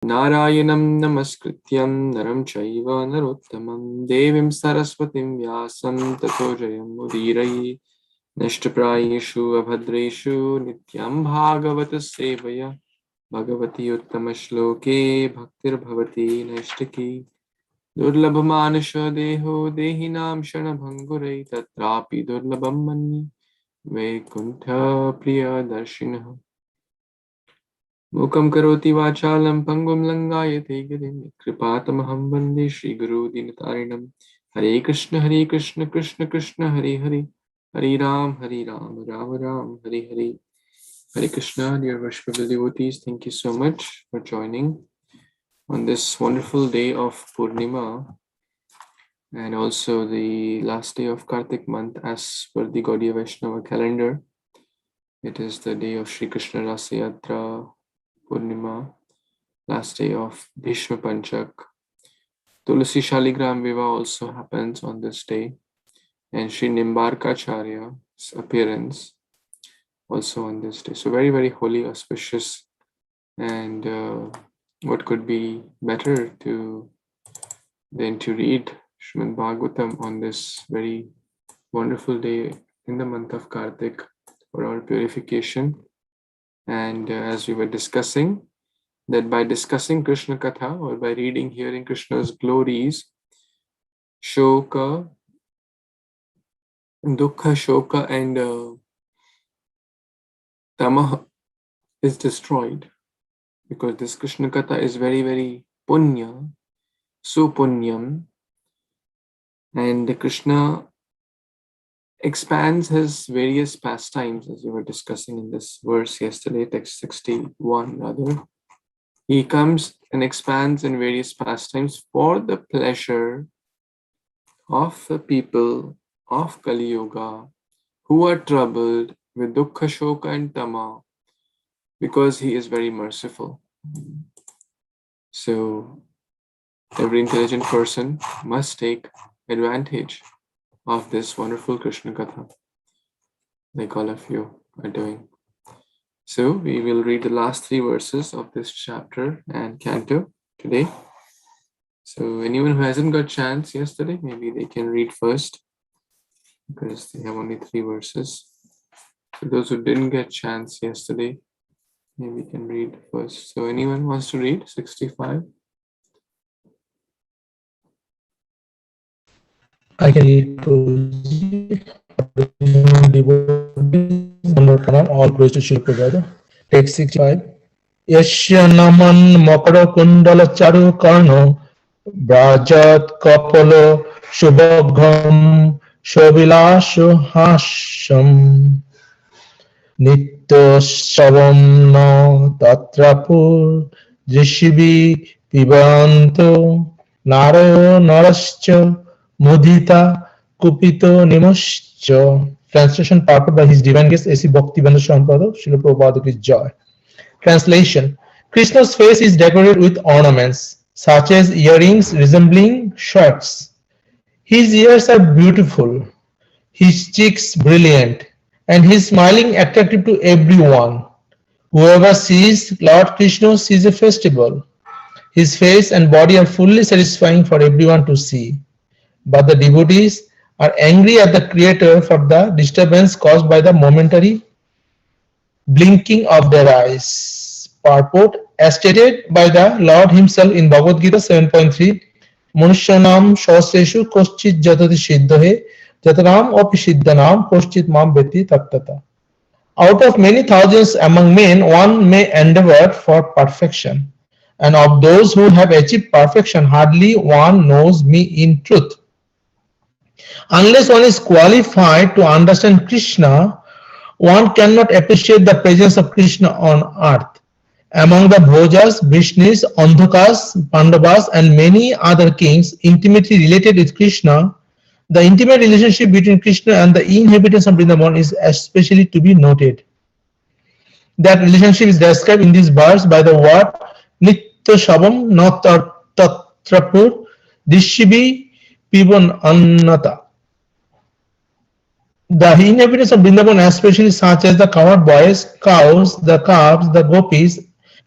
Narayanam namaskrityam naram chaiva narottamam devim saraswatim vyasam tato jayam udirayi nashtaprayeshu abhadreshu Nityaṁ bhāgavata-sevayā bhagavati uttama shloke bhaktir bhavati nashtaki durlabhamanasha deho dehinam shanabhangurai tatrapi durlabham manni vaikuntha priya darshinah Mukam karoti vachalam pangum langayate girim kripatamaham vande Shri Guru Dinatarinam Hare Kṛṣṇa Krishna Krishna Hare Hare Hare Ram Ram Ram Hare Hare Hare Kṛṣṇa. Dear worshipful devotees, thank you so much for joining on this wonderful day of Purnima and also the last day of Kartik month as per the Gaudiya Vaishnava calendar. It is the day of Shri Krishna Rasa Yatra Purnima, last day of Bhishma Panchak. Tulasi Shaligram Viva also happens on this day, and Shri Nimbarkacharya's appearance also on this day. So very, very holy, auspicious, and what could be better than to read Śrīmad-Bhāgavatam on this very wonderful day in the month of Kartik for our purification. And as we were discussing, that by discussing Krishna Katha or by reading, hearing Krishna's glories, Shoka, Dukkha, Shoka, and Tamaha is destroyed. Because this Krishna Katha is very, very punya, supunyam, and Krishna expands his various pastimes, as we were discussing in this verse yesterday, text 61 rather. He comes and expands in various pastimes for the pleasure of the people of Kali Yuga who are troubled with Dukkha, Shoka and Tama, because he is very merciful. So every intelligent person must take advantage of this wonderful Krishna Katha, like all of you are doing. So we will read the last 3 verses of this chapter and canto today. So anyone who hasn't got chance yesterday, maybe they can read first, because they have only 3 verses. So those who didn't get chance yesterday, maybe can read first. So anyone wants to read 65? I can read all praise to Śrī Prabhupada. Text 65. Yasya naman makara kundala charu karno brajat kapalo shubhagham shobilashu hasham nitya savam na tatrapur jishibi pibanto narayo narascha mudita kupito nimascha. Translation purport by His Divine Grace A.C. Bhaktivedanta Samprada, Srila Prabhupada ki Jai. Translation. Krishna's face is decorated with ornaments, such as earrings resembling shirts. His ears are beautiful, his cheeks brilliant, and his smiling attractive to everyone. Whoever sees Lord Krishna sees a festival. His face and body are fully satisfying for everyone to see. But the devotees are angry at the Creator for the disturbance caused by the momentary blinking of their eyes. Purport, as stated by the Lord himself in Bhagavad Gita 7.3, Manusyanam shaseshu koschit jatati siddhahe jataram api siddhanam koschit mam veti tattata. Out of many thousands among men, one may endeavor for perfection, and of those who have achieved perfection, hardly one knows me in truth. Unless one is qualified to understand Krishna, one cannot appreciate the presence of Krishna on earth. Among the Bhojas, Vishnus, Andhakas, Pandavas, and many other kings intimately related with Krishna, the intimate relationship between Krishna and the inhabitants of Vrindavan is especially to be noted. That relationship is described in this verse by the word Nitya Shabam na Tatrapur Dishibi Pivan Annata. The inhabitants of Vrindavan, especially such as the cowherd boys, cows, the calves, the gopis,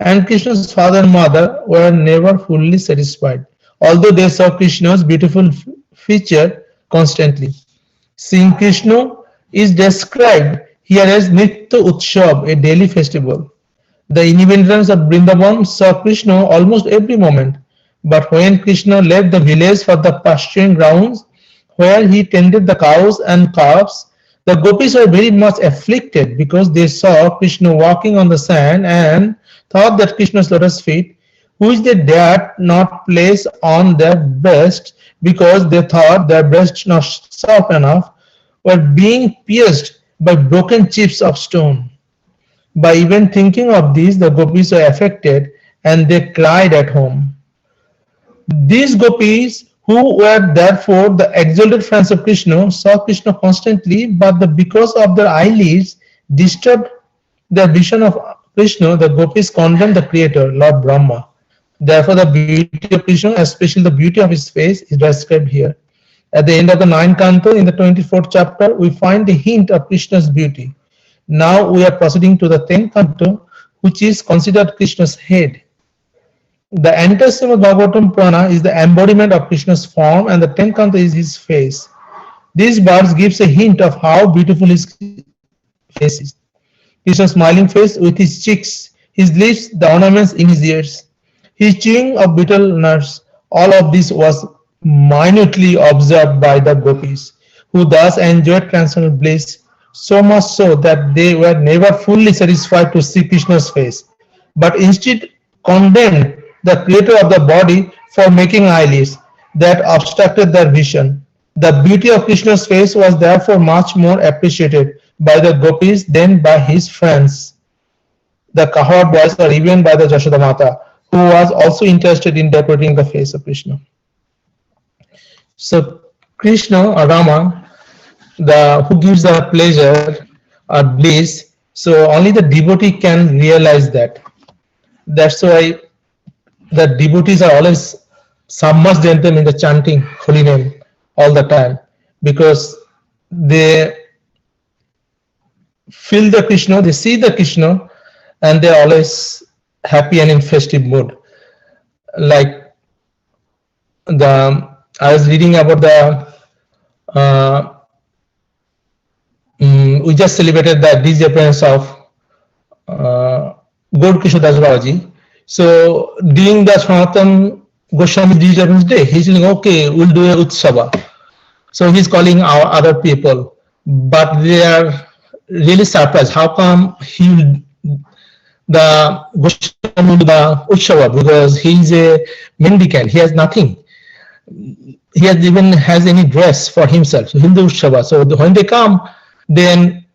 and Krishna's father and mother were never fully satisfied, although they saw Krishna's beautiful feature constantly. Seeing Krishna is described here as Nitya Utsav, a daily festival. The inhabitants of Vrindavan saw Krishna almost every moment. But when Krishna left the village for the pasturing grounds where he tended the cows and calves, the gopis were very much afflicted because they saw Krishna walking on the sand and thought that Krishna's lotus feet, which they dared not place on their breasts because they thought their breasts not soft enough, were being pierced by broken chips of stone. By even thinking of this, the gopis were affected and they cried at home. These gopis, who were therefore the exalted friends of Krishna, saw Krishna constantly, but because of their eyelids disturbed their vision of Krishna, the gopis condemned the Creator, Lord Brahma. Therefore, the beauty of Krishna, especially the beauty of his face, is described here. At the end of the 9th canto, in the 24th chapter, we find the hint of Krishna's beauty. Now we are proceeding to the 10th canto, which is considered Krishna's head. The entire Śrīmad-Bhāgavatam Purana is the embodiment of Krishna's form, and the 10th canto is his face. This verse gives a hint of how beautiful his face is. Krishna's smiling face with his cheeks, his lips, the ornaments in his ears, his chewing of betel nuts, all of this was minutely observed by the gopis, who thus enjoyed transcendental bliss, so much so that they were never fully satisfied to see Krishna's face, but instead condemned the creator of the body for making eyelids that obstructed their vision. The beauty of Krishna's face was therefore much more appreciated by the gopis than by his friends, the cowherd boys, or even by the Jashoda Mata, who was also interested in decorating the face of Krishna. So Krishna or Rama, who gives the pleasure or bliss, so only the devotee can realize that. That's why the devotees are always submerged in them in the chanting holy name all the time, because they feel the Krishna, they see the Krishna, and they're always happy and in festive mood. Like I was reading about we just celebrated the DJ appearance of Gaur Kishore Das Babaji. So during the Sanatana Goswami DJ appearance day, he's saying, okay, we'll do a Utsava. So he's calling our other people, but they are really surprised. How come the Goswami will do the Utsava? Because he's a mendicant, he has nothing. He has any dress for himself. So he'll do Utsava. So when they come, then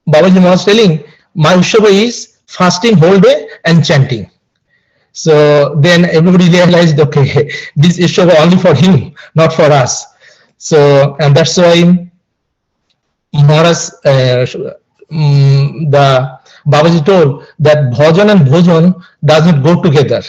Babaji was telling, my Utsava is fasting whole day and chanting. So then everybody realized, okay, this is only for him, not for us. So, and that's why Maharaj, the Babaji told that bhajan and bhojan doesn't go together.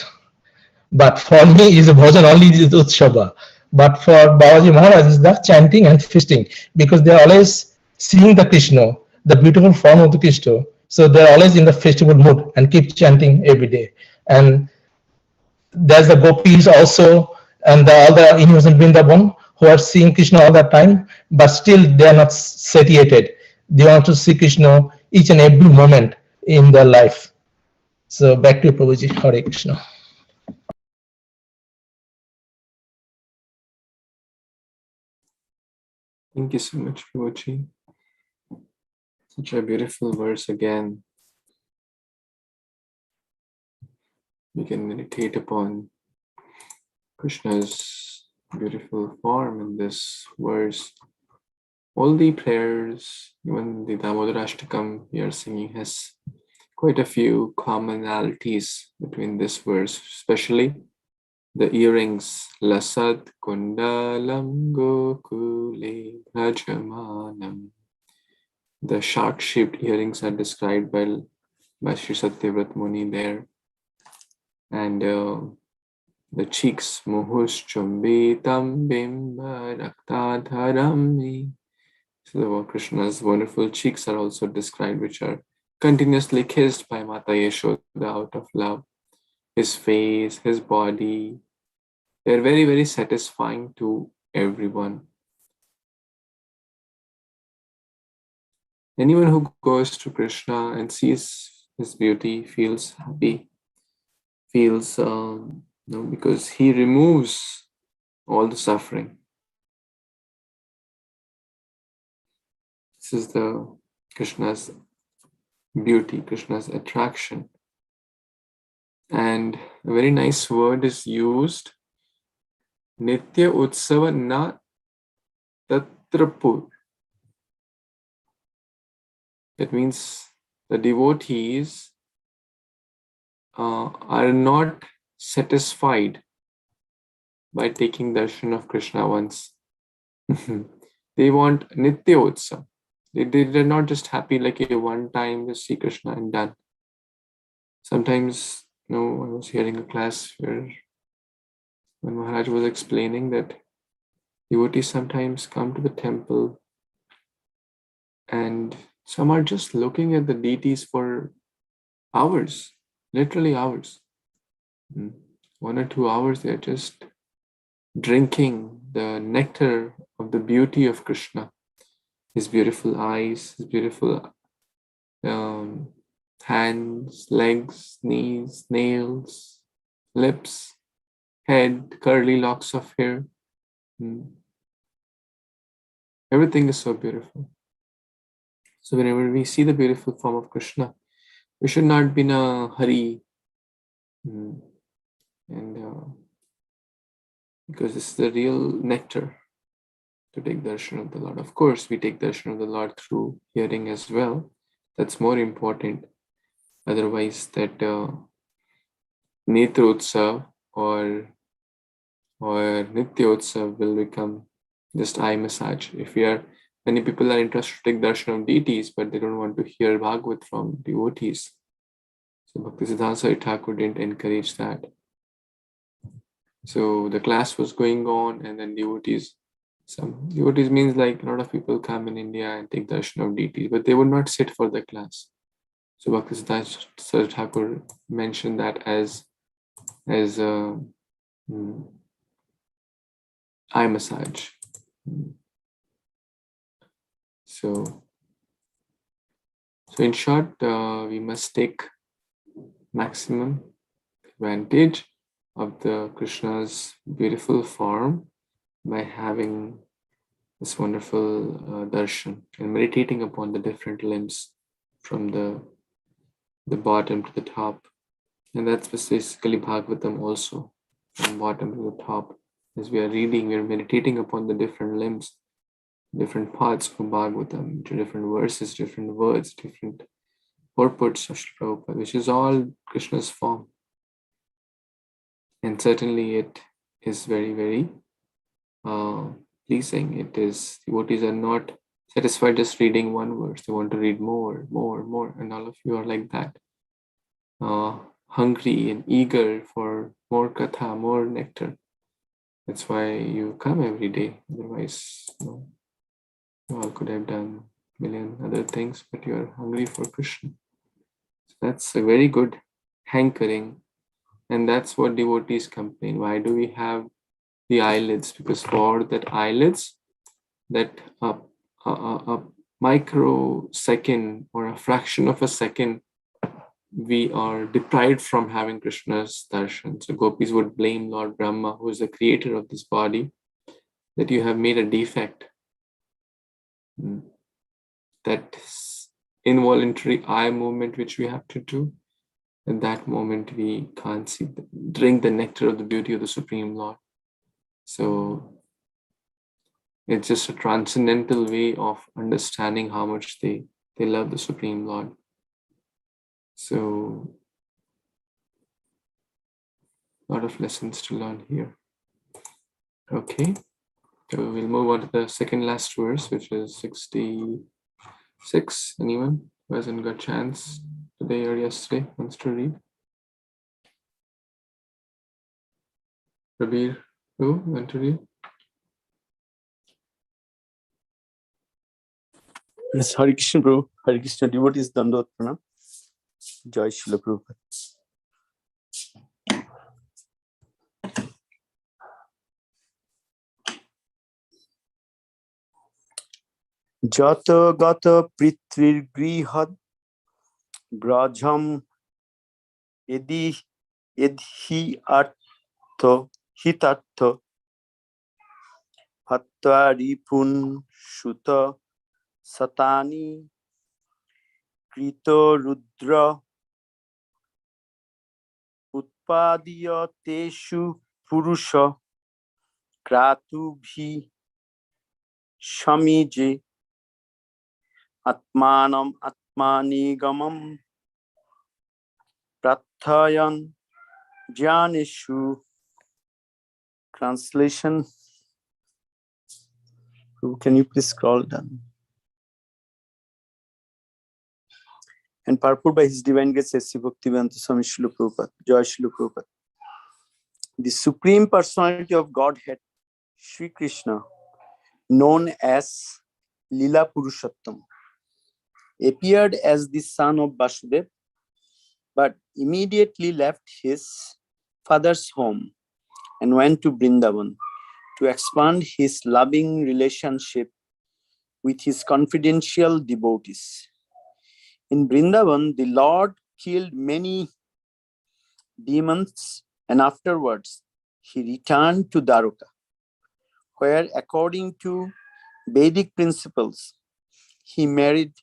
But for me, is a bhajan only is Utsava. But for Babaji Maharaj is the chanting and feasting, because they are always seeing the Krishna, the beautiful form of the Krishna. So they are always in the festival mood and keep chanting every day. And there's the gopis also, and all the innocent Vrindavan who are seeing Krishna all the time, but still they are not satiated. They want to see Krishna each and every moment in their life. So back to you, Prabhuji. Hare Krishna. Thank you so much, Prabhuji. Such a beautiful verse again. We can meditate upon Krishna's beautiful form in this verse. All the prayers, even the Damodarashtakam we are singing, has quite a few commonalities between this verse, especially the earrings. Lasat kundalam gokule bhajamanam. The shark-shaped earrings are described by Sri Satyavrat Muni there. And the cheeks, muhus chumbitam bimba raktadharami. So Krishna's wonderful cheeks are also described, which are continuously kissed by Mata Yashoda out of love. His face, his body, they're very, very satisfying to everyone. Anyone who goes to Krishna and sees his beauty feels happy, feels, because he removes all the suffering. This is the Krishna's beauty, Krishna's attraction. And a very nice word is used, Nitya Utsava na tatrapur. That means the devotees are not satisfied by taking darshan of Krishna once. They want Nitya Utsav. They're not just happy like a one time to see Krishna and done. Sometimes, I was hearing a class where when Maharaj was explaining that devotees sometimes come to the temple and some are just looking at the deities for hours, literally hours. 1 or 2 hours, they're just drinking the nectar of the beauty of Krishna. His beautiful eyes, his beautiful hands, legs, knees, nails, lips, head, curly locks of hair. Everything is so beautiful. So whenever we see the beautiful form of Krishna, we should not be in a hurry. Because this is the real nectar to take darshan of the Lord. Of course, we take darshan of the Lord through hearing as well. That's more important. Otherwise, that Netra Utsav or Nitya Utsav will become just eye massage. Many people are interested to take darshan of deities, but they don't want to hear Bhagavat from devotees. So Bhaktisiddhanta Saraswati Thakur didn't encourage that. So the class was going on, and then some devotees means like a lot of people come in India and take darshan of deities, but they would not sit for the class. So Bhaktisiddhanta Saraswati Thakur mentioned that as eye massage. So in short, we must take maximum advantage of the Krishna's beautiful form by having this wonderful darshan and meditating upon the different limbs from the bottom to the top. And that's basically Bhagavatam also, from bottom to the top. As we are reading, we are meditating upon the different limbs, different parts of Bhagavatam, different verses, different words, different purports of Srila Prabhupada, which is all Krishna's form. And certainly it is very, very pleasing. It is, devotees are not satisfied just reading one verse. They want to read more, and all of you are like that. Hungry and eager for more katha, more nectar. That's why you come every day. Otherwise, you all could have done a million other things, but you are hungry for Krishna. So that's a very good hankering. And that's what devotees complain. Why do we have the eyelids? Because for that eyelids, that a microsecond or a fraction of a second, we are deprived from having Krishna's darshan. So gopis would blame Lord Brahma, who is the creator of this body, that you have made a defect. That involuntary eye movement which we have to do, at that moment we can't drink the nectar of the beauty of the Supreme Lord. So it's just a transcendental way of understanding how much they love the Supreme Lord. So a lot of lessons to learn here. Okay, so we'll move on to the second last verse, which is 66. Anyone who hasn't got a chance today or yesterday wants to read? Prabir, who want to read? Yes, Hare Kṛṣṇa, bro. Hare Kṛṣṇa, devotees Dandot Pranam. Jai Srila Prabhupada. Jata gata pritvir grihad brajam edhi artha hitatha hatta ripun shuta satani krito rudra utpadiya teshu purusha kratubhi shamije atmanam atmanigamam prathayan jnaneshu. Translation. Can you please scroll down? And purport by His Divine Grace S.C. Bhaktivedanta Swami Srila Prabhupada. Jai Srila Prabhupada. The Supreme Personality of Godhead, Śrī Krishna, known as Lila Purushottam, appeared as the son of Vasudeva, but immediately left his father's home and went to Vrindavan to expand his loving relationship with his confidential devotees. In Vrindavan, the Lord killed many demons, and afterwards he returned to Dwaraka, where, according to Vedic principles, he married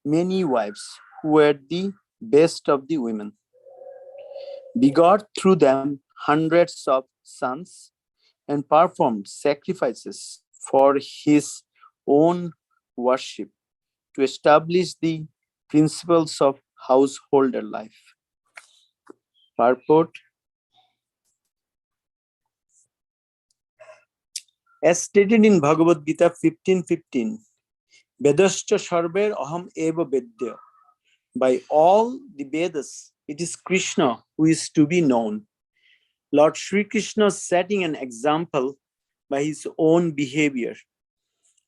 many wives who were the best of the women, begot through them hundreds of sons, and performed sacrifices for his own worship to establish the principles of householder life. Purport. As stated in Bhagavad Gita 15:15, Vedascha sarver aham eva vedya. By all the Vedas, it is Krishna who is to be known. Lord Śrī Krishna, setting an example by his own behavior,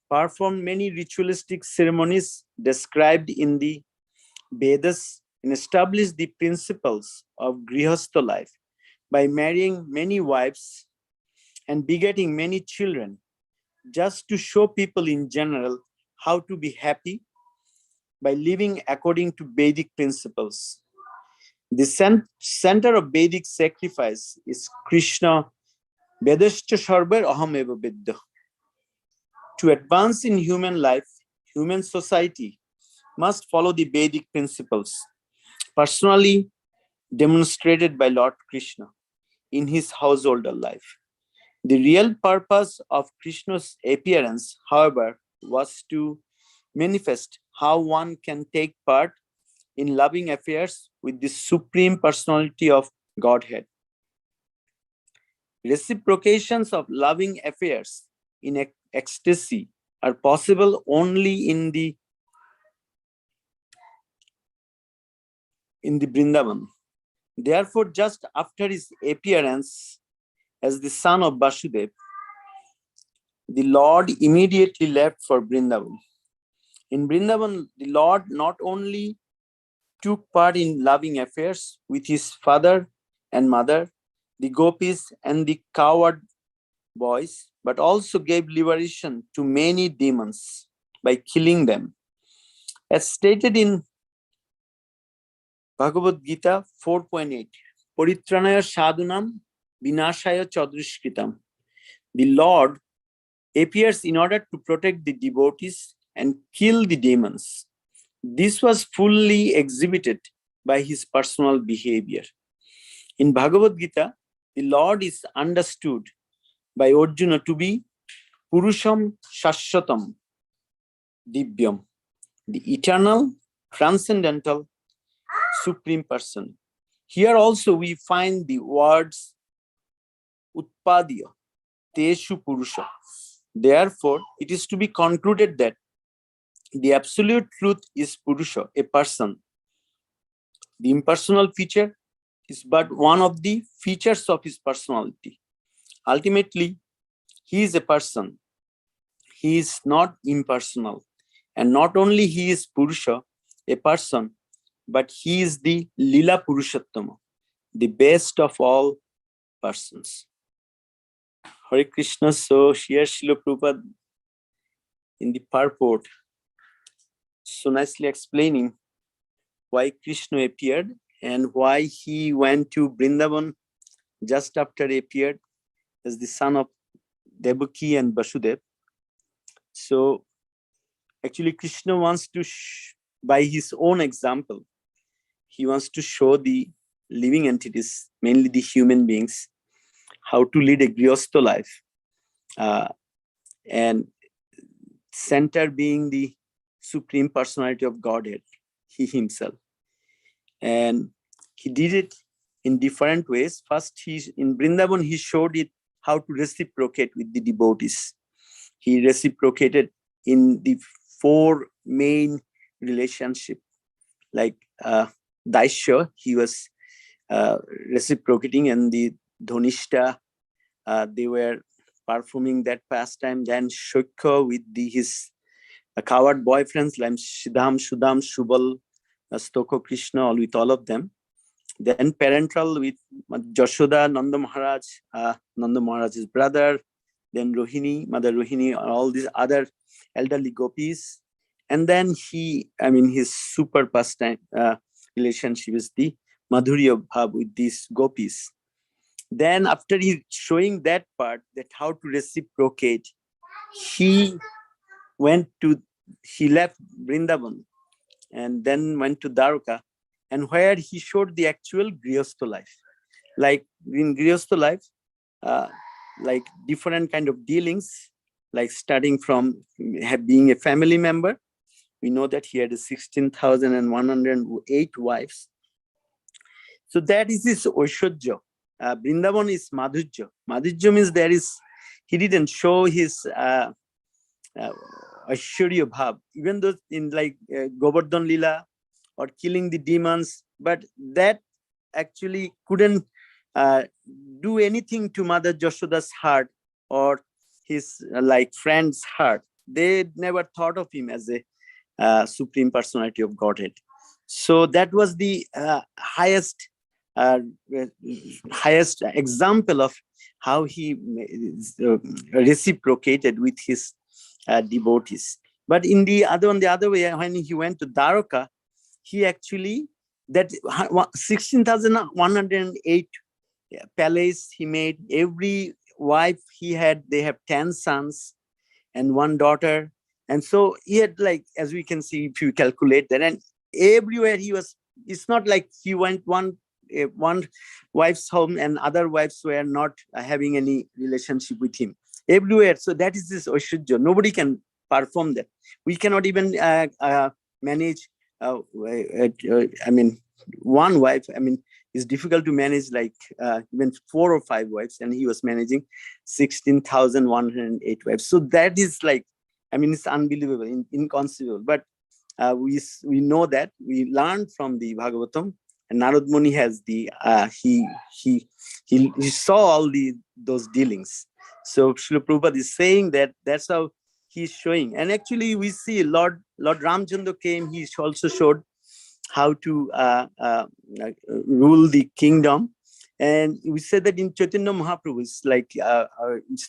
performed many ritualistic ceremonies described in the Vedas and established the principles of Grihastha life by marrying many wives and begetting many children, just to show people in general how to be happy by living according to Vedic principles. The center of Vedic sacrifice is Krishna, Vedascha sarver aham eva vedya. To advance in human life, human society must follow the Vedic principles, personally demonstrated by Lord Krishna in his householder life. The real purpose of Krishna's appearance, however, was to manifest how one can take part in loving affairs with the Supreme Personality of Godhead. Reciprocations of loving affairs in ecstasy are possible only in the Vrindavan. Therefore, just after his appearance as the son of Vasudeva, the Lord immediately left for Vrindavan. In Vrindavan, the Lord not only took part in loving affairs with his father and mother, the gopis and the cowherd boys, but also gave liberation to many demons by killing them. As stated in Bhagavad Gita 4.8, Paritranaya sadhunam vinashaya chadrishkritam. The Lord appears in order to protect the devotees and kill the demons. This was fully exhibited by his personal behavior. In Bhagavad Gita, the Lord is understood by Arjuna to be Purusham Shashvatam Divyam, the eternal, transcendental, Supreme Person. Here also we find the words Utpadiya, Teshu Purusha. Therefore, it is to be concluded that the absolute truth is Purusha, a person. The impersonal feature is but one of the features of his personality. Ultimately, he is a person. He is not impersonal. And not only he is Purusha, a person, but he is the Lila Purushottama, the best of all persons. Hare Krishna. So here Srila Prabhupada in the purport so nicely explaining why Krishna appeared and why he went to Vrindavan just after he appeared as the son of Devaki and Vasudeva. So actually Krishna wants to, by his own example, he wants to show the living entities, mainly the human beings, how to lead a grihastha life. And center being the Supreme Personality of Godhead, he himself. And he did it in different ways. First, in Vrindavan, he showed it how to reciprocate with the devotees. He reciprocated in the 4 main relationships, like Daisya, he was reciprocating, and the Dhonishta, they were performing that pastime. Then Shokya with his coward boyfriends like Siddham, Sudam, Shubal, Stoko Krishna, with all of them. Then parental with Jashoda, Nanda Maharaj, Nanda Maharaj's brother, then Rohini, Mother Rohini, all these other elderly gopis. And then his super pastime relationship is the Madhurya Bhav with these gopis. Then after he showing that part, that how to reciprocate, he left Vrindavan and then went to Dwarka, and where he showed the actual grihastha life. Like in grihastha life, like different kind of dealings, like starting from being a family member. We know that he had 16,108 wives. So that is his Oishadja. Vrindavan is Madhurya. Madhurya means he didn't show his Aishwarya Bhav, even though in like Govardhan Lila or killing the demons, but that actually couldn't do anything to Mother Jashoda's heart or his like friend's heart. They never thought of him as a Supreme Personality of Godhead. So that was the highest example of how he reciprocated with his devotees. But on the other way, when he went to Dwarka, he actually, that 16,108 palace he made. Every wife he had, they have 10 sons and 1 daughter. And so he had, like, as we can see, if you calculate that, and everywhere he was, it's not like he went one wife's home and other wives were not having any relationship with him. Everywhere. So that is this Oishadja. Nobody can perform that. We cannot even manage, one wife. It's difficult to manage like even 4 or 5 wives, and he was managing 16,108 wives. So that is like, it's unbelievable, inconceivable. But we know that we learned from the Bhagavatam, and Narad Muni has the he saw all those dealings. So Srila Prabhupada is saying that that's how he's showing. And actually we see Lord Ramchandra came, he also showed how to rule the kingdom. And we said that in Chaitanya Mahaprabhu, it's like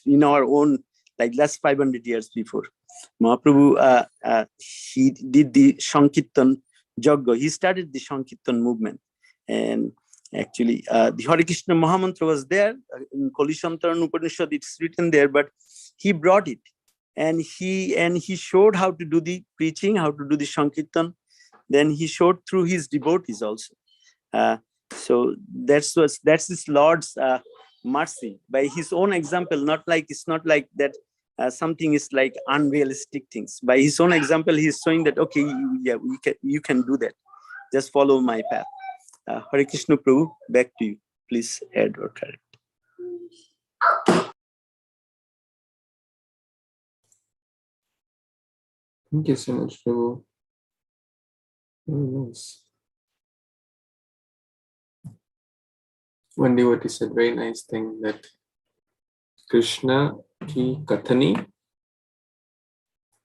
in our own, like last 500 years before. Mahaprabhu, he did the Sankirtan Yajna. He started the Sankirtan movement. And actually, the Hare Kṛṣṇa Mahamantra was there. In Kolishantaran Upanishad, it's written there, but he brought it. And he showed how to do the preaching, how to do the Sankirtan. Then he showed through his devotees also. So that's his Lord's mercy by his own example. It's not like that something is like unrealistic things. By his own example, he's showing that, okay, you can do that. Just follow my path. Hare Krishna Prabhu, back to you. Please add or correct. Thank you so much, Prabhu. Very nice. One devotee said very nice thing, that Krishna ki kathani,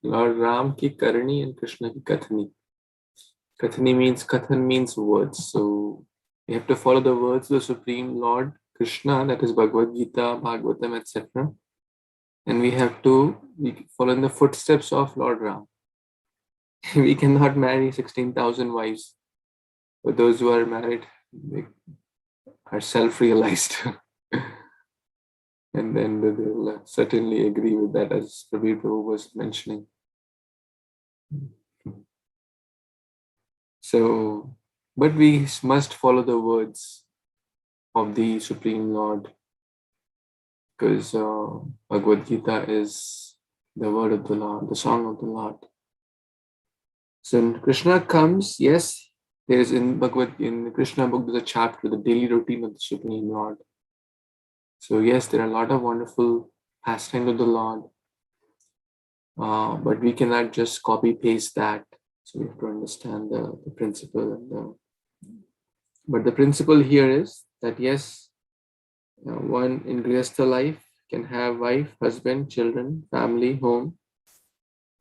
Lord Ram ki karani, and Krishna ki kathani. Kathan means words. So we have to follow the words of the Supreme Lord Krishna, that is Bhagavad Gita, Bhagavatam, etc. And we have to follow in the footsteps of Lord Ram. We cannot marry 16,000 wives. But those who are married, they are self-realized. And then they will certainly agree with that, as Prabhu was mentioning. So, but we must follow the words of the Supreme Lord, because Bhagavad Gita is the word of the Lord, the song of the Lord. So when Krishna comes, yes, there is in the Krishna book, there's a chapter, the daily routine of the Supreme Lord. So yes, there are a lot of wonderful pastimes of the Lord, but we cannot just copy paste that. So we have to understand the principle. But the principle here is that yes, one in Grihastha life can have wife, husband, children, family, home.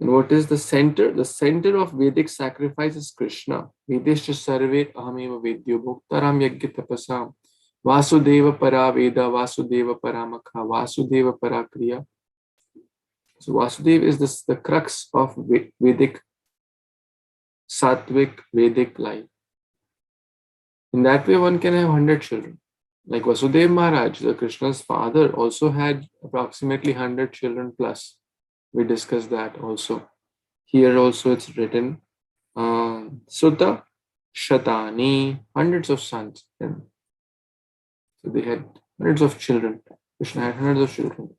And what is the center? The center of Vedic sacrifice is Krishna. Vedeshya sarve ahameva vedyo bhoktaram yajna tapasam vasudeva para veda vasudeva paramakha vasudeva para kriya. So Vasudeva is the crux of Vedic, Sattvic, Vedic life. In that way, one can have 100 children. Like Vasudeva Maharaj, the Krishna's father, also had approximately 100 children plus. We discussed that also. Here also it's written, Sutta Shatani, hundreds of sons. So they had hundreds of children. Krishna had hundreds of children.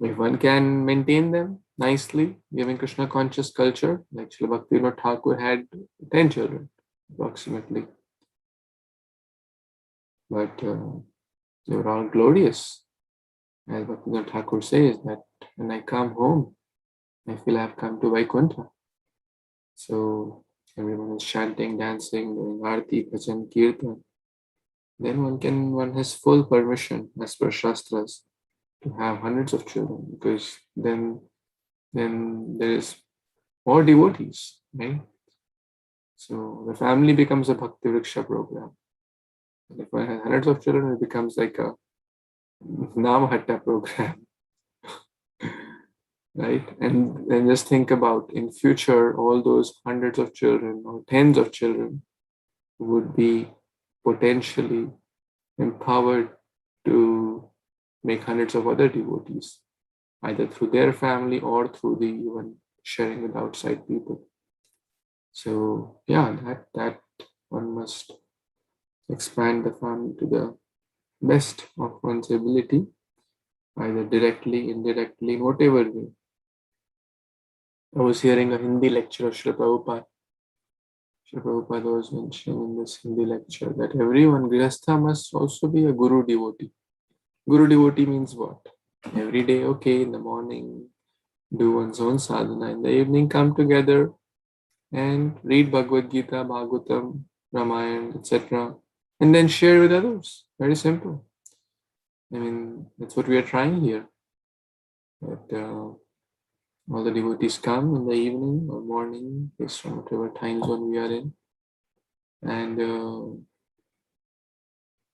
If one can maintain them nicely, giving Krishna conscious culture, like Srila Bhaktivinoda Thakur had 10 children, approximately. But they were all glorious. As Bhaktivinoda Thakur says, that when I come home, I feel I have come to Vaikuntha. So everyone is chanting, dancing, doing arti, bhajan, kirtan. Then one has full permission as per Shastras to have hundreds of children, because then there is more devotees, right? So the family becomes a Bhakti Vriksha program. And if one has hundreds of children, it becomes like a Namahatta program. Right? And just think about, in future, all those hundreds of children or tens of children would be potentially empowered to make hundreds of other devotees, either through their family or through the even sharing with outside people. So yeah, that one must expand the family to the best of one's ability, either directly, indirectly, in whatever way. I was hearing a Hindi lecture of Srila Prabhupada. Srila Prabhupada was mentioning in this Hindi lecture that everyone, Grihastha, must also be a Guru devotee. Guru devotee means what? Every day, okay, in the morning, do one's own sadhana. In the evening, come together and read Bhagavad Gita, Bhagavatam, Ramayana, etc. And then share with others. Very simple. I mean, that's what we are trying here. That all the devotees come in the evening or morning, based on whatever time zone we are in, and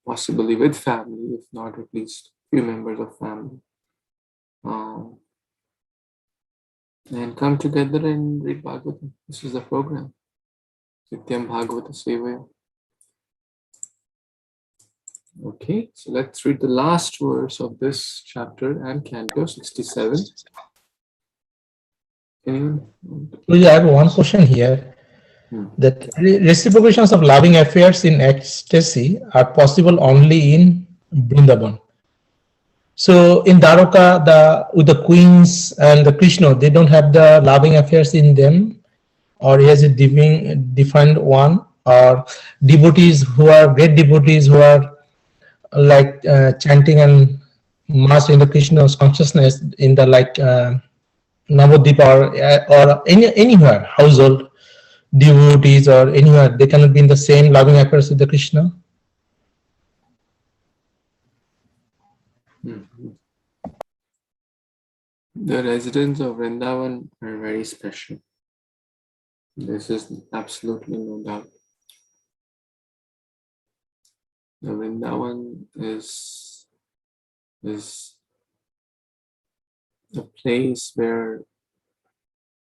possibly with family, if not at least few members of family, and come together and read Bhagavatam. This is the program. Nityaṁ bhāgavata-sevayā. Okay, so let's read the last verse of this chapter and Canto 67. Anyone? I have one question here. That reciprocations of loving affairs in ecstasy are possible only in Vrindavan. So in Dwaraka, with the queens and the Krishna, they don't have the loving affairs in them, or he has a defined one, or devotees who are great devotees who are like chanting and mass in the Krishna's consciousness in the like Navadip or anywhere household devotees or anywhere, they cannot be in the same loving affairs with the Krishna. The residents of Vrindavan are very special. This is absolutely no doubt. The Vrindavan is a place where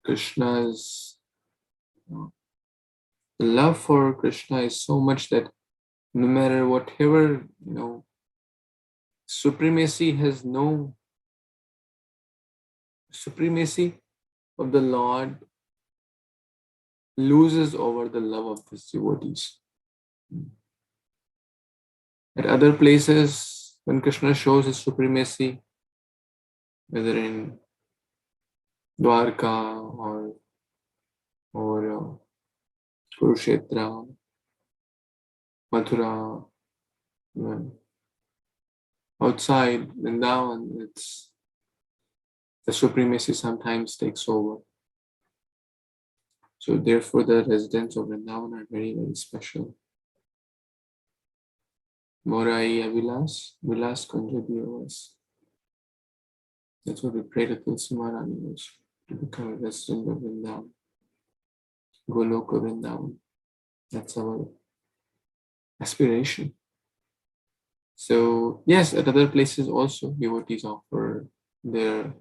Krishna's the love for Krishna is so much that no matter whatever, supremacy of the Lord loses over the love of his devotees. At other places, when Krishna shows his supremacy, whether in Dwarka or Kurukshetra, Mathura, even outside Vrindavan, the supremacy sometimes takes over. So therefore, the residents of Vrindavan are very, very special. Morai Vilas Kunjabiyavas. That's what we pray to Tulsi Maharani was, to become a resident of Vrindavan. Goloka Vrindavan. That's our aspiration. So yes, at other places also devotees offer their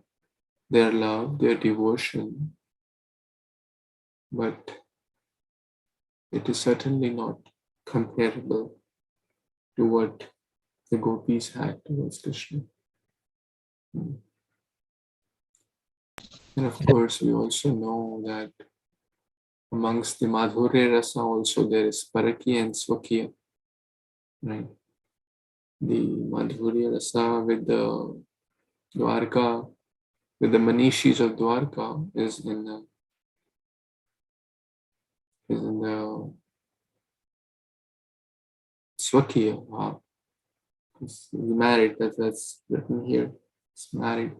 love, their devotion, but it is certainly not comparable to what the gopis had towards Krishna. And of course, we also know that amongst the Madhurya Rasa also there is Paraki and Swakiya, right? The Madhurya Rasa with the Dwarka, with the Manishis of Dwarka is in the Swakiya. Wow. It's married, that's written here. It's married.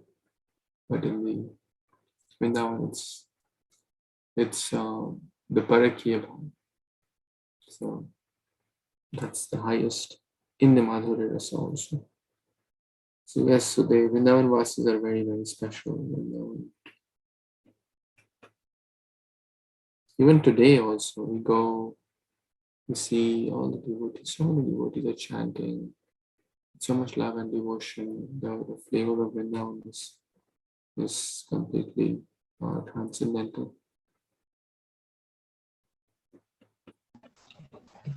But in the Vrindavan, it's the Parakiya bhav. So that's the highest in the Madhurya Rasa also. So yes, so the Vrindavan Vasis are very, very special. Even today also, we see all the devotees, so many devotees are chanting, so much love and devotion. The flavor of Vrindavan is completely transcendental.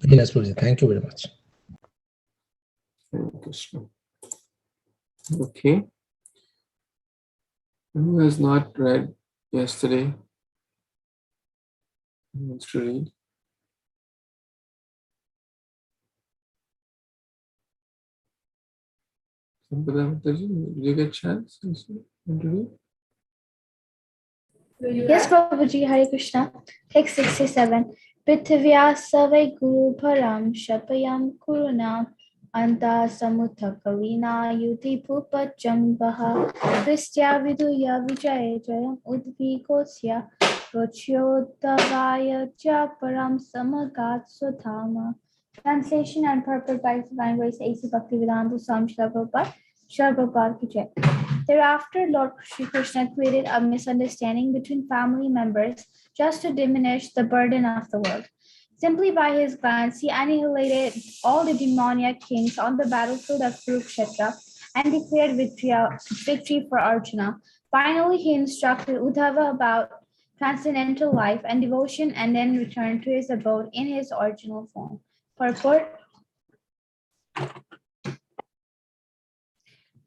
Yes, Prabhuji. Thank you very much. Hare Kṛṣṇa. Okay. Who has not read yesterday? Who wants to read? Did you get a chance to read? Yes, Prabhuji, Hare Krishna. Text 67. Prithivya savai guru bharam shapayam kurunam anta samutha kavina yuti bhupacham baha kristya viduya vijaya jayam udvikosya rochyoddavaya cha param samagat sudhama. Translation and purport by His Divine Grace A.C. Bhaktivedanta Swami Śrīla Prabhupada. Śrīla Prabhupada ki jai. Thereafter, Lord Sri Krishna created a misunderstanding between family members just to diminish the burden of the world. Simply by his glance, he annihilated all the demoniac kings on the battlefield of Kurukshetra and declared victory for Arjuna. Finally, he instructed Uddhava about transcendental life and devotion and then returned to his abode in his original form. Purport.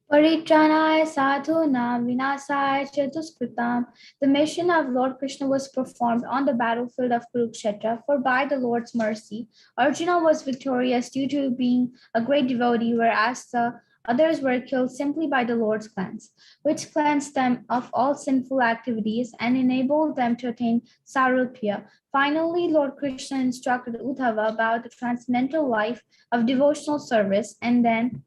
Paritranaya sadhuna vinasaya cha duskritam. The mission of Lord Krishna was performed on the battlefield of Kurukshetra, for by the Lord's mercy, Arjuna was victorious due to being a great devotee, whereas the others were killed simply by the Lord's cleanse, which cleansed them of all sinful activities and enabled them to attain sarupya. Finally, Lord Krishna instructed Uddhava about the transcendental life of devotional service, and then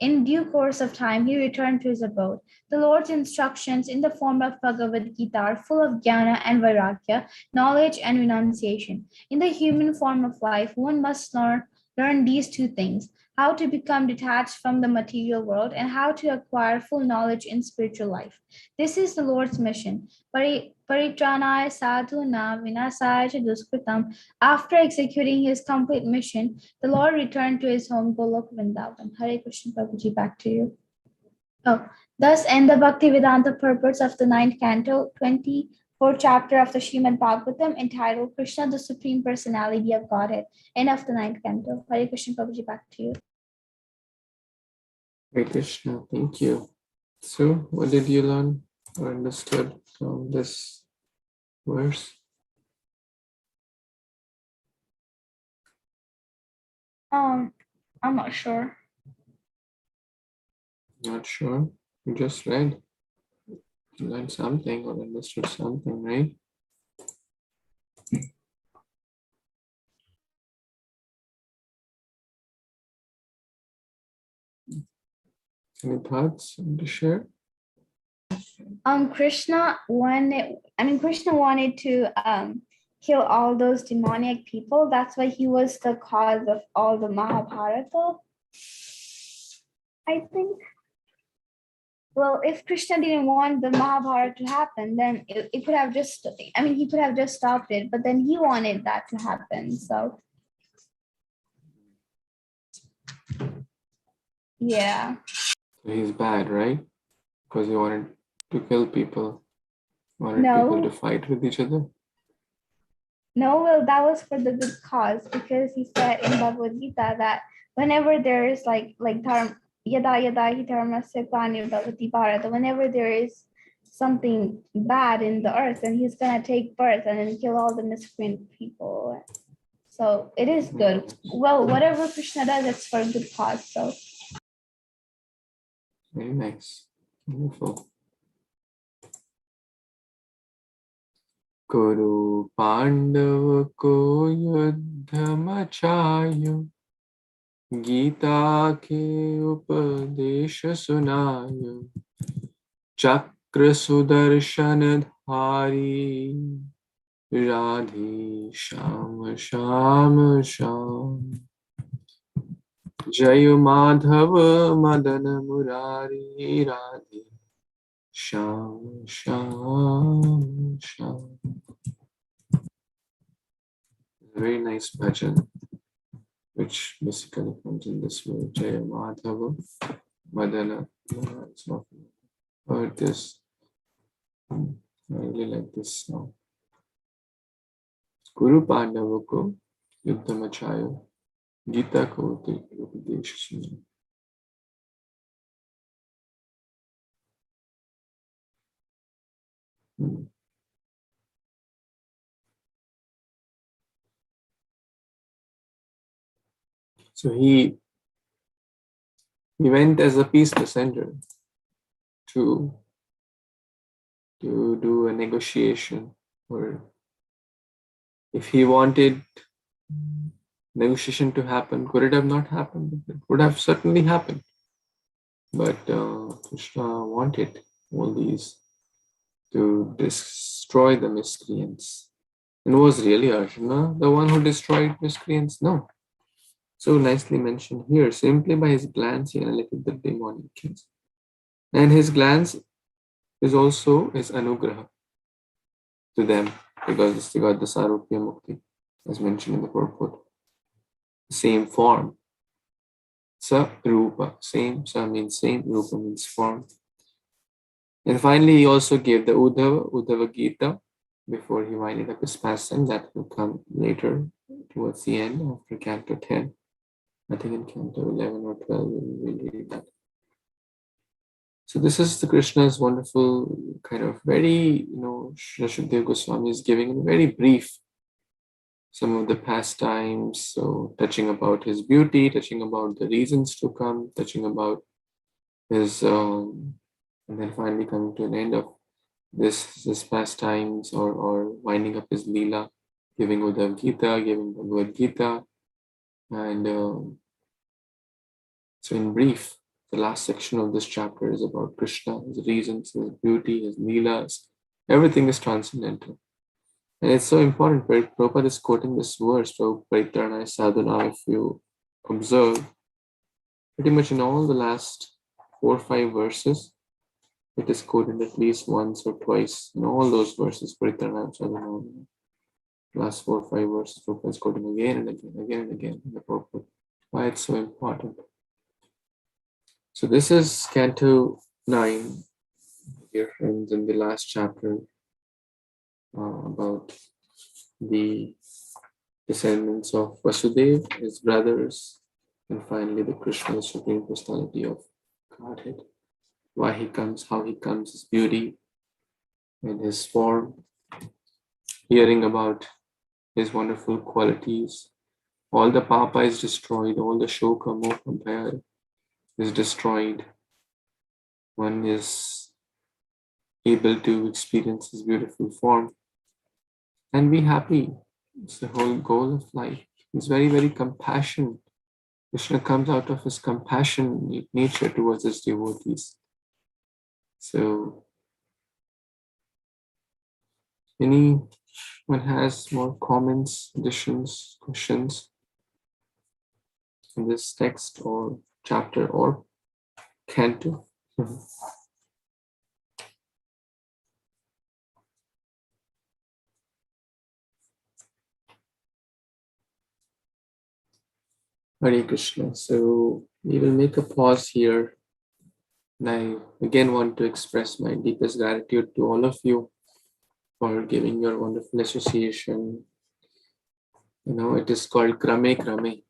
in due course of time, he returned to his abode. The Lord's instructions in the form of Bhagavad-gīta are full of jnana and vairagya, knowledge and renunciation. In the human form of life, one must learn these two things. how to become detached from the material world, and how to acquire full knowledge in spiritual life. This is the Lord's mission. Paritranaya sadhuna vinasaya cha duskritam. After executing his complete mission, the Lord returned to his home Golok Vrindavan. Hare Krishna, Prabhuji, back to you. Oh, thus end the Bhaktivedanta purports of the 9th Canto, 24th chapter of the Śrīmad-Bhāgavatam, entitled Krishna, the Supreme Personality of Godhead. End of the 9th Canto. Hare Krishna, Prabhuji, back to you. Hare Krishna, thank you. So, what did you learn or understood from this verse? I'm not sure. Not sure. You just read. You learned something or understood something, right? Any thoughts to share? Krishna wanted to kill all those demoniac people. That's why he was the cause of all the Mahabharata, I think. Well, if Krishna didn't want the Mahabharata to happen, then it could have just, he could have just stopped it, but then he wanted that to happen. So, yeah. So he's bad, right? Because he wanted to kill people, wanted people to fight with each other. No, well, that was for the good cause, because he said in Bhagavad Gita that whenever there is like dharma, yada yada hi dharmasya glanir bhavati bharata, whenever there is something bad in the earth, then he's gonna take birth and then kill all the miscreant people. So it is good. Well, whatever Krishna does, it's for a good cause. So very nice, wonderful. Kuru Pandava ko yuddha machayo Gita ke upadesha sunayo Chakra sudarshan dhari Radhe Shama Shama Sham Jayo Madhava Madana Murari Radhe Sham Sham Sham. Very nice bhajan, which basically comes in this way. Jaya Madhava Madana. It's not heard this. I really like this song. Guru Pandava ko Yuddha Machayo Gita ko Upadesha Sunayo. So he went as a peace messenger to do a negotiation, or if he wanted negotiation to happen, could it have not happened? It would have certainly happened. But Krishna wanted all these to destroy the miscreants. And was really Arjuna the one who destroyed miscreants? No. So nicely mentioned here, simply by his glance he annihilated the demonic kings. And his glance is also his anugraha to them, because they got the Sarupya Mukti, as mentioned in the purport. Same form. Sa Rupa, same. Sa means same, Rupa means form. And finally, he also gave the Uddhava Gita before he winded up his pastime. That will come later towards the end after Canto 10. I think in Canto 11 or 12 we'll read that. So this is the Krishna's wonderful kind of very, Shukdev Goswami is giving in very brief some of the pastimes, so touching about his beauty, touching about the reasons to come, touching about his, and then finally coming to an end of this pastimes, or winding up his Leela, giving Uddhav Gita, giving Bhagavad Gita, and so in brief, the last section of this chapter is about Krishna, his reasons, his beauty, his Leelas, everything is transcendental. And it's so important. Prabhupada is quoting this verse, Paritarnaya Sadhana, if you observe, pretty much in all the last 4 or 5 verses, it is quoted at least once or twice in all those verses. Last 4 or 5 verses, Prabhupada is quoting again and again in the purport. Why it's so important. So this is Canto 9, dear friends, in the last chapter about the descendants of Vasudeva, his brothers, and finally the Krishna, the Supreme Personality of Godhead. Why he comes, how he comes, his beauty and his form, hearing about his wonderful qualities. All the papa is destroyed, all the shoka, moha, bhaya is destroyed. One is able to experience his beautiful form and be happy. It's the whole goal of life. He's very, very compassionate. Krishna comes out of his compassion nature towards his devotees. So, anyone has more comments, additions, questions in this text or chapter or canto? Hare Krishna. So we will make a pause here. And I again want to express my deepest gratitude to all of you for giving your wonderful association. You know, it is called Krame Krame.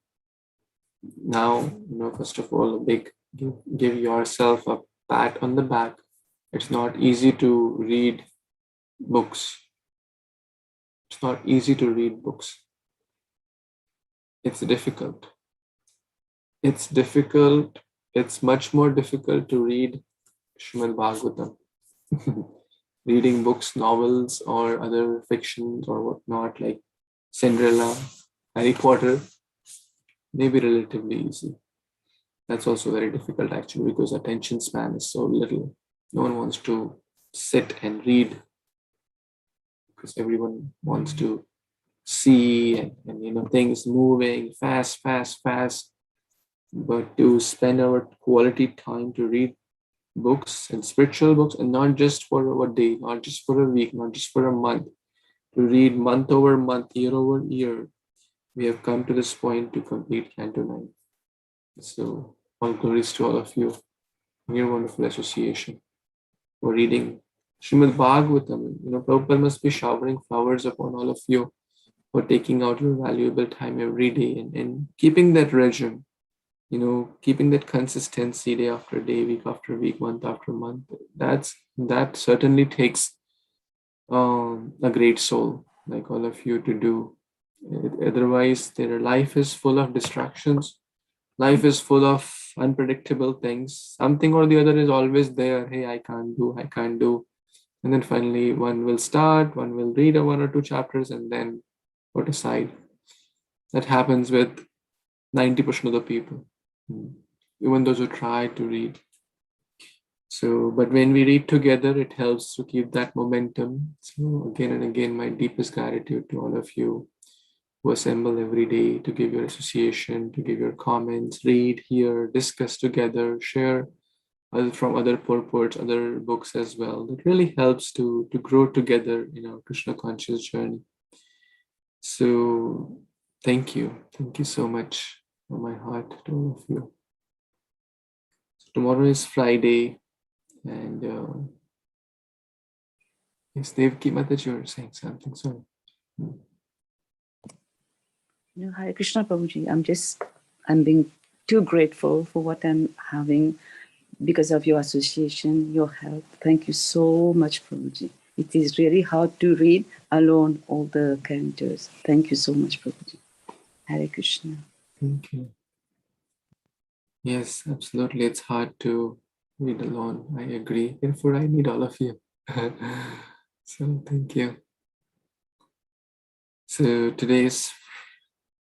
Now, you know, first of all, a big give yourself a pat on the back. It's not easy to read books. It's not easy to read books. It's difficult. It's difficult. It's much more difficult to read Śrīmad-Bhāgavatam. Reading books, novels, or other fictions or whatnot, like Cinderella, Harry Potter, may be relatively easy. That's also very difficult actually, because attention span is so little. No one wants to sit and read because everyone wants to see and you know, things moving fast. But to spend our quality time to read books and spiritual books, and not just for a day, not just for a week, not just for a month, to read month over month, year over year, we have come to this point to complete Canto 9. So all glories to all of you in your wonderful association for reading Śrīmad-Bhāgavatam. You know, Prabhupada must be showering flowers upon all of you for taking out your valuable time every day and keeping that regime, you know, keeping that consistency day after day, week after week, month after month. That certainly takes a great soul like all of you to do. Otherwise, their life is full of distractions. Life is full of unpredictable things. Something or the other is always there. Hey, I can't do. And then finally, one will start, one will read 1 or 2 chapters and then put aside. That happens with 90% of the people, even those who try to read. So, but when we read together, it helps to keep that momentum. So again and again, my deepest gratitude to all of you who assemble every day to give your association, to give your comments, read, hear, discuss together, share from other purports, other books as well. That really helps to grow together in our Krishna conscious journey. So thank you so much from my heart to all of you. So tomorrow is Friday, and yes, Devaki Mataji, you're saying something. Sorry. Hare Krishna, Prabhuji. I'm being too grateful for what I'm having because of your association, your help. Thank you so much, Prabhuji. It is really hard to read alone all the cantos. Thank you so much, Prabhuji. Hare Krishna. Thank you. Yes, absolutely. It's hard to read alone. I agree. Therefore, I need all of you. So thank you. So today is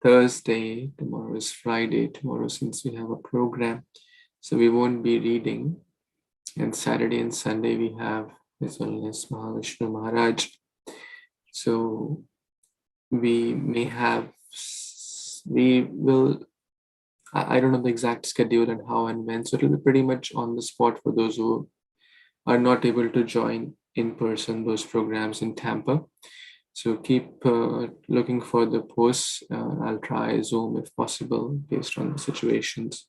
Thursday. Tomorrow is Friday. Tomorrow, since we have a program, so we won't be reading. And Saturday and Sunday we have His Holiness Mahavishnu Maharaj. So we will I don't know the exact schedule and how and when, so it'll be pretty much on the spot for those who are not able to join in person those programs in Tampa. So keep looking for the posts. I'll try Zoom if possible based on the situations.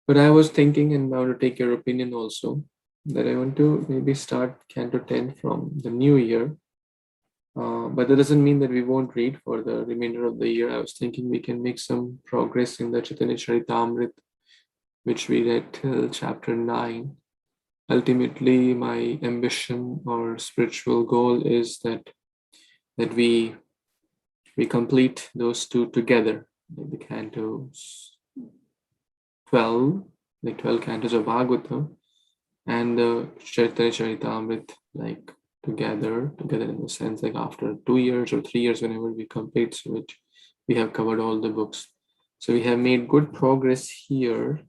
But I was thinking, and I want to take your opinion also, that I want to maybe start Canto 10 from the new year. But that doesn't mean that we won't read for the remainder of the year. I was thinking we can make some progress in the Caitanya-caritāmṛta, which we read till chapter 9. Ultimately, my ambition or spiritual goal is that we complete those two together, like the cantos 12, like 12 cantos of Bhagavatam, and the Caitanya-caritāmṛta, like together in the sense like after 2 years or 3 years, whenever we complete, so which we have covered all the books. So we have made good progress here.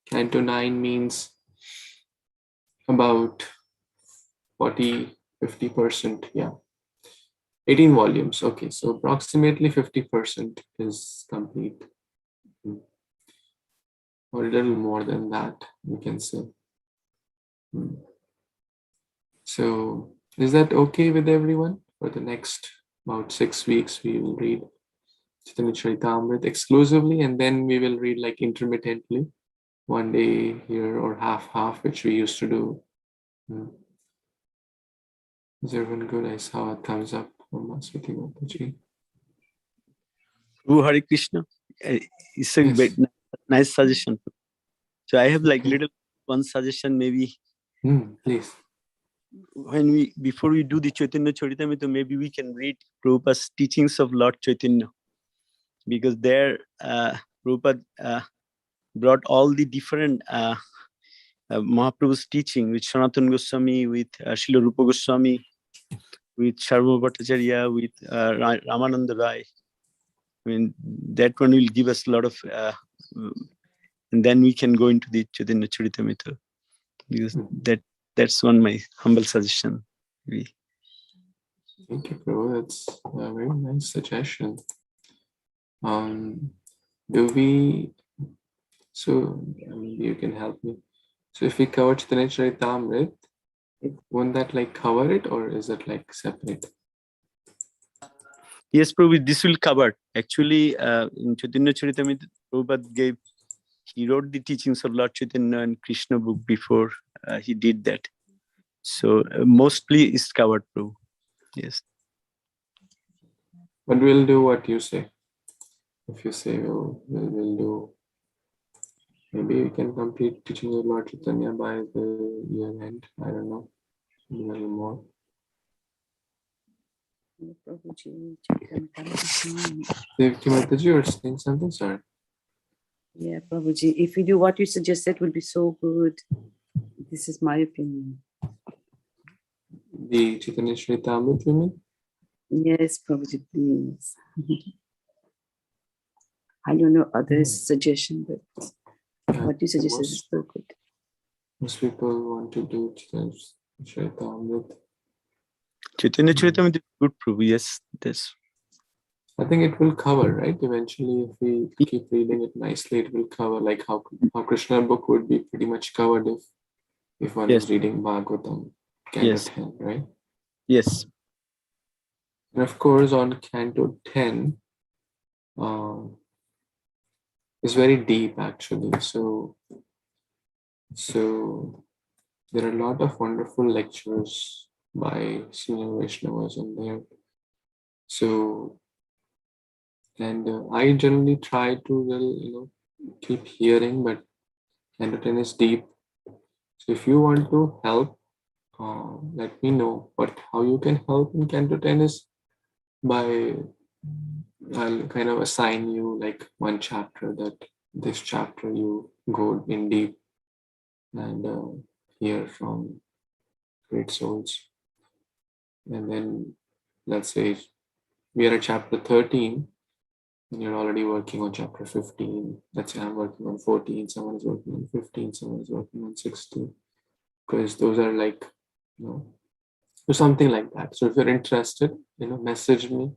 Canto 9 means about 50%, yeah. 18 volumes, okay, so approximately 50% is complete. Or a little more than that, you can say. So is that okay with everyone? For the next about 6 weeks, we will read Caitanya-caritāmṛta exclusively, and then we will read like intermittently, one day here or half, which we used to do. Is everyone good? I saw a thumbs up from Maswati Mataji. Hare Krishna. It's a Yes. nice suggestion. So I have like little one suggestion maybe. Please. When before we do the Caitanya-caritāmṛta, maybe we can read Prabhupada's teachings of Lord Chaitanya, because there Prabhupada brought all the different Mahaprabhu's teaching with Sanatana Goswami, with Srila Rupa Goswami, with Sarvabhauma Bhattacharya, with Ramananda Rai. I mean, that one will give us a lot of, and then we can go into the Caitanya-caritāmṛta, because that's one my humble suggestion. Thank you, Prabhu. That's a very nice suggestion. So maybe you can help me. So if we cover Caitanya-caritāmṛta, won't that like cover it, or is it like separate? Yes, Prabhu, this will cover. Actually, in Caitanya-caritāmṛta, Prabhupada he wrote the teachings of Lord Chaitanya and Krishna book before he did that. So mostly it's covered, Prabhu. Yes. But we'll do what you say. If you say we'll do, maybe we can complete teaching of Lord Chaitanya by the year end. I don't know, a little more. Devaki Mataji, you're saying something, sorry? Yeah, Prabhuji, if we do what you suggested, would be so good. This is my opinion. The Caitanya-caritāmṛta, you mean? Yes, Prabhuji, please. I don't know others' suggestion, but what you suggested is so good. Most people want to do Caitanya-caritāmṛta. Caitanya-caritāmṛta is good, Prabhu. Yes, this. I think it will cover, right? Eventually, if we keep reading it nicely, it will cover, like how Krishna book would be pretty much covered if one is reading Bhagavatam, Canto 10, right? Yes. And of course, on Canto 10, it's very deep actually. So there are a lot of wonderful lectures by senior Vaishnavas in there. So, and I generally try to keep hearing, but Canto 10 is deep. So if you want to help, let me know. But how you can help in Canto 10 is by, I'll kind of assign you like one chapter, that this chapter you go in deep and hear from great souls. And then let's say we are at chapter 13 and you're already working on chapter 15. Let's say I'm working on 14, someone is working on 15, someone is working on 16. Because those are like, or something like that. So if you're interested, message me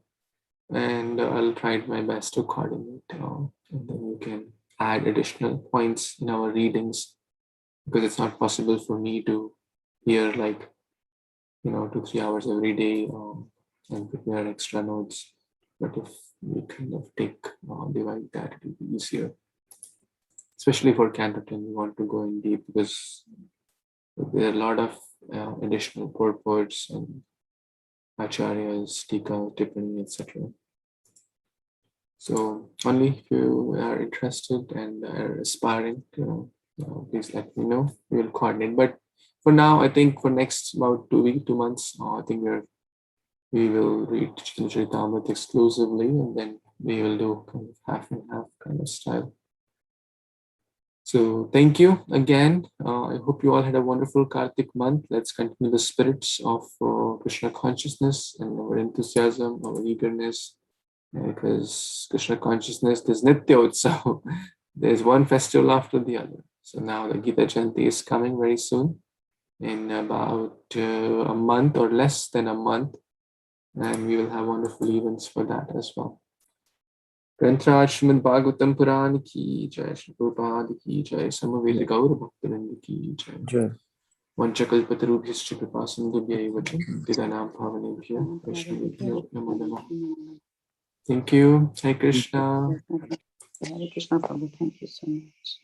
and I'll try my best to coordinate. And then you can add additional points in our readings, because it's not possible for me to hear like 2-3 hours every day and prepare extra notes. But if we kind of divide that, it will be easier. Especially for Canto 10, we want to go in deep because there are a lot of additional purports and acharyas, tika, tippani, etc. So only if you are interested and are aspiring, please let me know. We will coordinate. But for now, I think for next about 2 months, I think we will read Śrī Caitanya exclusively, and then we will do kind of half and half kind of style. So thank you again. I hope you all had a wonderful Kartik month. Let's continue the spirits of Krishna consciousness and our enthusiasm, our eagerness, because Krishna consciousness, there's Nityaṁ, so there's one festival after the other. So now the Gita Jayanti is coming very soon, in about a month or less than a month, and we will have wonderful events for that as well. Grantraj Śrīmad-Bhāgavatam Purana ki jai, Śrī Prabhupada ki jai, Samaveda Gaura Bhaktivinoda ki jai. Vanchakalpatarubhyascha kripasindubhya eva Nityaṁ bhavanebhyo Vaishnavebhyo namo namaha. Thank you. Hare Krishna. Hare Krishna, Prabhu. Thank you so much.